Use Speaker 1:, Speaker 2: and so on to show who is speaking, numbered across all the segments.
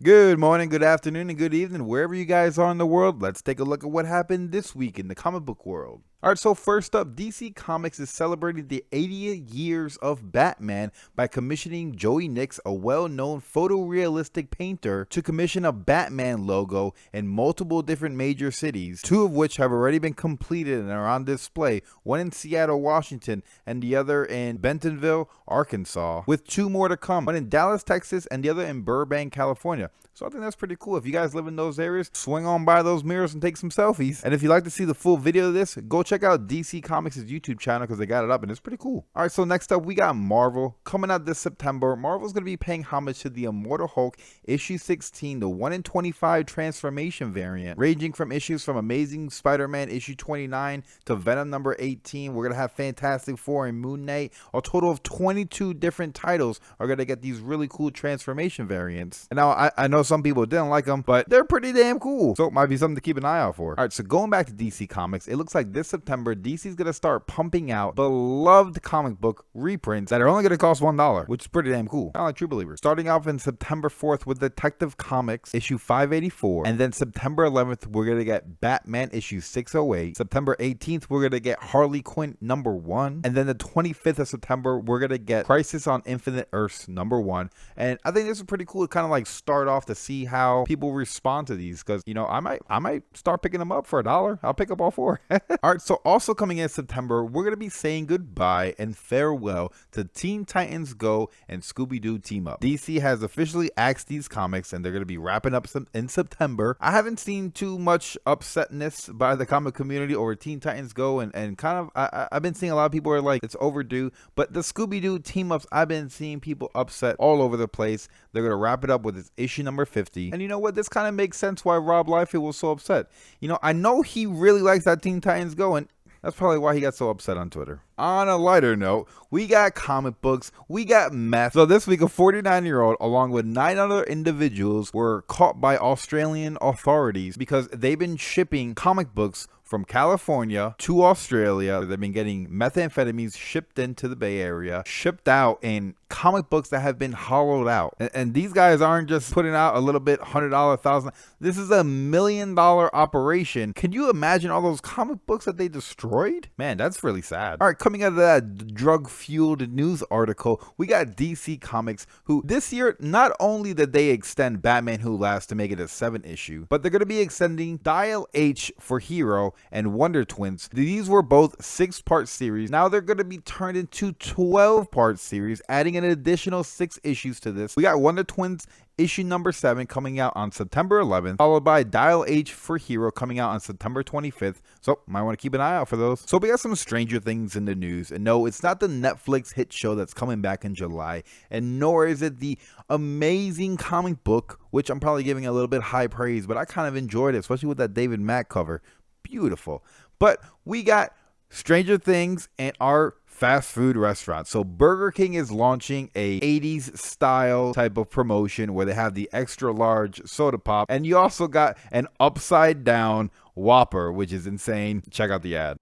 Speaker 1: Good morning, good afternoon, and good evening, wherever you guys are in the world. Let's take a look at what happened this week in the comic book world. Alright, so first up, DC Comics is celebrating the 80th years of Batman by commissioning Joey Nix, a well-known photorealistic painter, to commission a Batman logo in multiple different major cities, two of which have already been completed and are on display, one in Seattle, Washington, and the other in Bentonville, Arkansas, with two more to come, one in Dallas, Texas, and the other in Burbank, California. So I think that's pretty cool. If you guys live in those areas, swing on by those mirrors and take some selfies. And if you'd like to see the full video of this, go check out DC Comics' YouTube channel because they got it up and it's pretty cool. Alright, so next up we got Marvel. Coming out this September, Marvel's going to be paying homage to the Immortal Hulk issue 16, the 1 in 25 transformation variant, ranging from issues from Amazing Spider-Man issue 29 to Venom number 18. We're going to have Fantastic Four and Moon Knight. A total of 22 different titles are going to get these really cool transformation variants. And now I know some people didn't like them, but they're pretty damn cool. So it might be something to keep an eye out for. Alright, so going back to DC Comics, it looks like this September, DC's going to start pumping out beloved comic book reprints that are only going to cost $1, which is pretty damn cool. Kind of like True Believers. Starting off in September 4th with Detective Comics issue 584. And then September 11th, we're going to get Batman issue 608. September 18th, we're going to get Harley Quinn number 1. And then the 25th of September, we're going to get Crisis on Infinite Earths number 1. And I think this is pretty cool to kind of like start off to see how people respond to these, because you know I might start picking them up for $1. I'll pick up all 4. All right, so also coming in September, we're gonna be saying goodbye and farewell to Teen Titans Go and Scooby-Doo Team Up. DC has officially axed these comics and they're gonna be wrapping up in September. I haven't seen too much upsetness by the comic community over Teen Titans Go, and kind of I've been seeing a lot of people are like it's overdue, but the Scooby-Doo Team Ups, I've been seeing people upset all over the place. They're gonna wrap it up with its issue number 50. And you know what? This kind of makes sense why Rob Liefeld was so upset. You know, I know he really likes that Teen Titans Go, and that's probably why he got so upset on Twitter. On a lighter note, we got comic books, we got meth. So this week, a 49-year-old along with 9 other individuals were caught by Australian authorities because they've been shipping comic books from California to Australia. They've been getting methamphetamines shipped into the Bay Area, shipped out in comic books that have been hollowed out. And these guys aren't just putting out a little bit, $100, $1,000. This is $1 million operation. Can you imagine all those comic books that they destroyed? Man, that's really sad. All right, coming out of that drug-fueled news article, we got DC Comics, who this year, not only did they extend Batman Who Laughs to make it a 7 issue, but they're going to be extending Dial H for Hero and Wonder Twins. These were both 6-part series. Now they're going to be turned into 12-part series, adding an additional 6 issues to this. We got Wonder Twins issue number 7 coming out on September 11th, followed by Dial H for Hero coming out on September 25th. So might want to keep an eye out for those. So we got some Stranger Things in the news, and no, it's not the Netflix hit show that's coming back in July, and nor is it the amazing comic book, which I'm probably giving a little bit high praise, but I kind of enjoyed it, especially with that David Mack cover. Beautiful. But we got Stranger Things and our fast food restaurant. So Burger King is launching a 80s style type of promotion where they have the extra large soda pop, and you also got an upside down Whopper, which is insane. Check out the ad.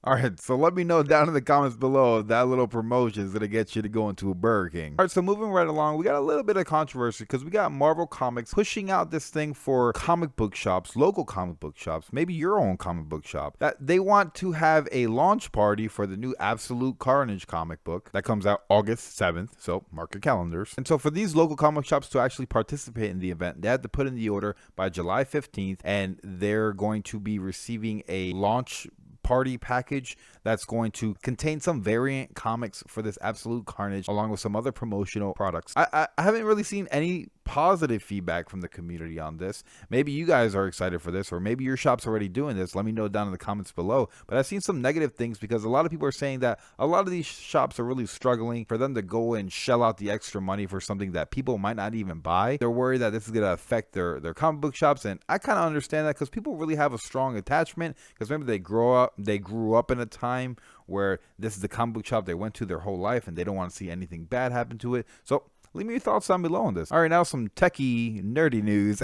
Speaker 1: Alright, so let me know down in the comments below if that little promotion is going to get you to go into a Burger King. Alright, so moving right along, we got a little bit of controversy because we got Marvel Comics pushing out this thing for comic book shops, local comic book shops, maybe your own comic book shop, that they want to have a launch party for the new Absolute Carnage comic book that comes out August 7th, so mark your calendars. And so for these local comic shops to actually participate in the event, they had to put in the order by July 15th, and they're going to be receiving a launch party package that's going to contain some variant comics for this Absolute Carnage along with some other promotional products. I haven't really seen any positive feedback from the community on this. Maybe you guys are excited for this, or maybe your shop's already doing this. Let me know down in the comments below. But I've seen some negative things because a lot of people are saying that a lot of these shops are really struggling for them to go and shell out the extra money for something that people might not even buy. They're worried that this is going to affect their comic book shops, and I kind of understand that because people really have a strong attachment, because remember they grew up in a time where this is the comic book shop they went to their whole life and they don't want to see anything bad happen to it. So Leave me your thoughts down below on this. All right, now some techie, nerdy news.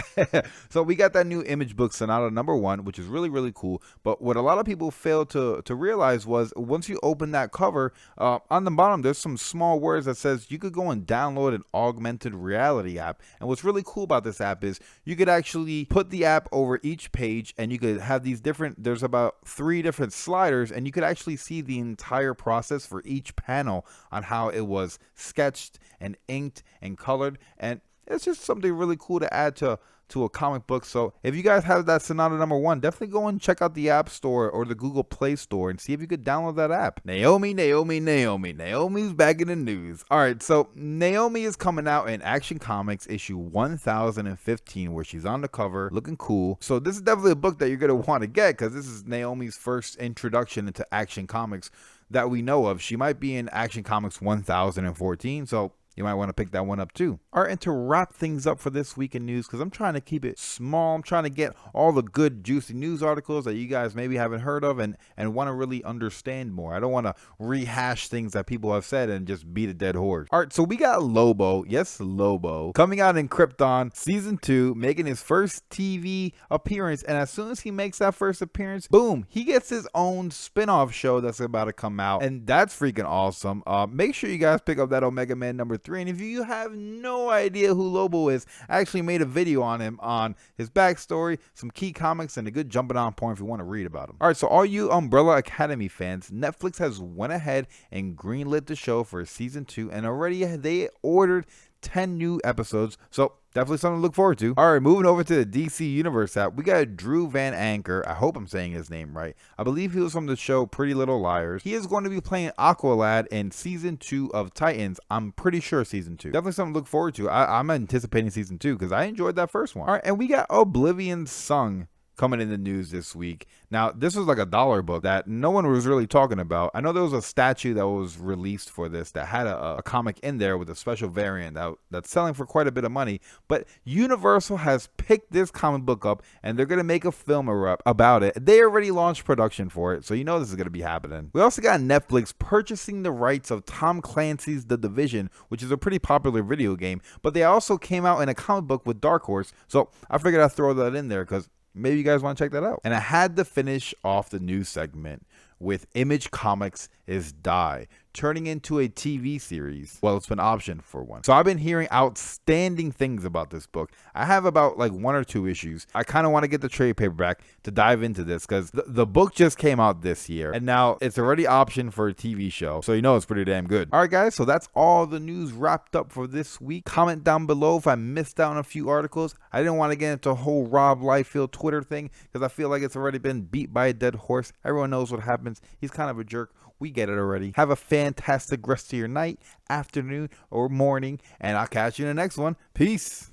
Speaker 1: So we got that new image book Sonata #1, which is really, really cool. But what a lot of people failed to realize was once you open that cover, on the bottom, there's some small words that says you could go and download an augmented reality app. And what's really cool about this app is you could actually put the app over each page, and you could have these different, there's about 3 different sliders, and you could actually see the entire process for each panel on how it was sketched and inked and colored. And it's just something really cool to add to a comic book. So if you guys have that Sonata #1, definitely go and check out the App Store or the Google Play Store and see if you could download that app. Naomi's back in the news. All right, so Naomi is coming out in Action Comics issue 1015, where she's on the cover looking cool. So this is definitely a book that you're gonna want to get, because this is Naomi's first introduction into Action Comics that we know of. She might be in Action Comics 1014, so you might want to pick that one up too. All right, and to wrap things up for this week in news, because I'm trying to keep it small, I'm trying to get all the good, juicy news articles that you guys maybe haven't heard of and want to really understand more. I don't want to rehash things that people have said and just beat a dead horse. All right, so we got Lobo, yes, Lobo, coming out in Krypton Season 2, making his first TV appearance. And as soon as he makes that first appearance, boom, he gets his own spin-off show that's about to come out. And that's freaking awesome. Make sure you guys pick up that Omega Man #3. And if you have no idea who Lobo is, I actually made a video on him, on his backstory, some key comics, and a good jumping on point if you want to read about him. All right, so all you Umbrella Academy fans, Netflix has went ahead and greenlit the show for Season 2, and already they ordered 10 new episodes. So definitely something to look forward to. All right, moving over to the DC Universe app, we got Drew Van Anker. I hope I'm saying his name right. I believe he was from the show Pretty Little Liars. He is going to be playing Aqualad in Season 2 of Titans. I'm pretty sure Season 2. Definitely something to look forward to. I'm anticipating Season 2 because I enjoyed that first one. All right, and we got Oblivion Sung coming in the news this week. Now, this was like a dollar book that no one was really talking about. I know there was a statue that was released for this that had a comic in there with a special variant that's selling for quite a bit of money, but Universal has picked this comic book up and they're going to make a film about it. They already launched production for it, so you know this is going to be happening. We also got Netflix purchasing the rights of Tom Clancy's The Division, which is a pretty popular video game, but they also came out in a comic book with Dark Horse, so I figured I'd throw that in there because maybe you guys want to check that out. And I had to finish off the news segment with Image Comics is Die, turning into a TV series. Well, it's been optioned for one. So I've been hearing outstanding things about this book. I have about like 1 or 2 issues. I kind of want to get the trade paperback to dive into this because the book just came out this year and now it's already optioned for a TV show. So you know it's pretty damn good. All right, guys. So that's all the news wrapped up for this week. Comment down below if I missed out on a few articles. I didn't want to get into a whole Rob Liefeld Twitter thing because I feel like it's already been beat by a dead horse. Everyone knows what happens. He's kind of a jerk. We get it already. Have a fantastic rest of your night, afternoon, or morning, and I'll catch you in the next one. Peace.